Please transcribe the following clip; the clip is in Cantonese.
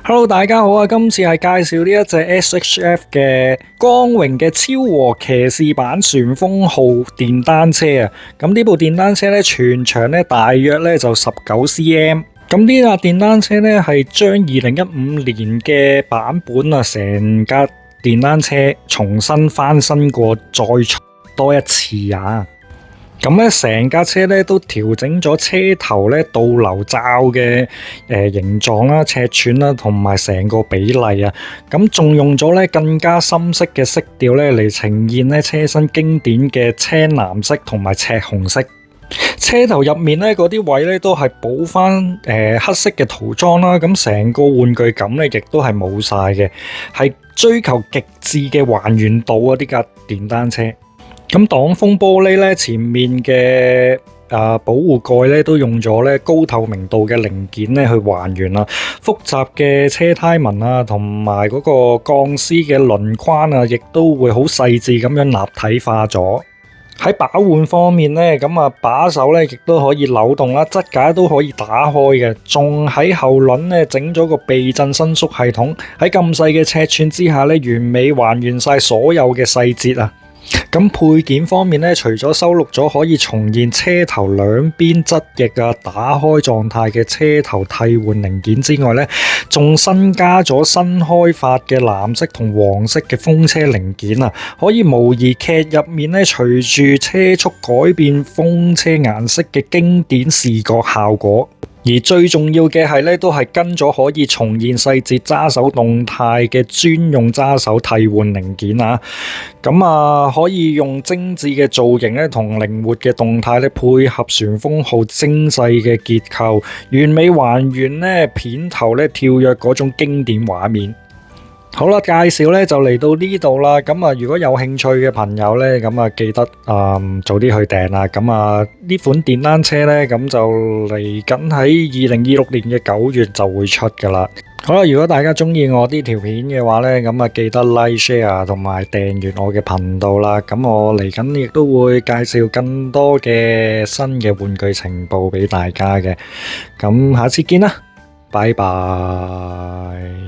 Hello，大家好啊！今次係介紹呢一隻 SHF 嘅光榮嘅超和騎士版旋風號電單車啊！咁呢部電單車咧，全長咧大約咧就19cm。咁呢架電單車咧係將2015年嘅版本啊，成架電單車重新翻新過，再出多一次啊！咁咧，成架車咧都調整咗車頭咧導流罩嘅形狀啦、尺寸啦，同埋成個比例啊。咁仲用咗咧更加深色嘅色調咧嚟呈現咧車身經典嘅青藍色同埋赤紅色。車頭入面咧嗰啲位咧都係補翻黑色嘅塗裝啦。咁成個玩具感咧亦都係冇晒嘅，係追求極致嘅還原度啊！呢架電單車。咁擋風玻璃咧，前面嘅保護蓋咧都用咗咧高透明度嘅零件咧去還原啦。複雜嘅車胎紋啊，同埋嗰個鋼絲嘅輪框啊，亦都會好細緻咁樣立體化咗。喺把玩方面咧，把手咧亦都可以扭動啦，側架都可以打開嘅，仲喺後輪咧整咗個避震伸縮系統，喺咁細嘅尺寸之下咧，完美還原晒所有嘅細節啊！咁配件方面咧，除咗收錄咗可以重現車頭兩邊側翼打開狀態嘅車頭替換零件之外咧，仲新加咗新開發嘅藍色同黃色嘅風車零件啊，可以模擬劇入面咧隨住車速改變風車顏色嘅經典視覺效果。而最重要嘅係咧，都係跟咗可以重現細節揸手動態嘅專用揸手替換零件啊！可以用精緻嘅造型咧，同靈活嘅動態咧，配合旋風號精細嘅結構，完美還原咧片頭咧跳躍嗰種經典畫面。好啦，介紹咧就嚟到呢度啦。如果有興趣嘅朋友咧，記得早啲去訂啦。呢款電單車咧，就嚟緊喺2026年嘅9月就會出噶啦。好啦，如果大家中意我呢條片嘅話咧，記得 like share 同埋訂閱我嘅頻道啦。我嚟緊亦都會介紹更多嘅新嘅玩具情報俾大家嘅。下次見啦，拜拜。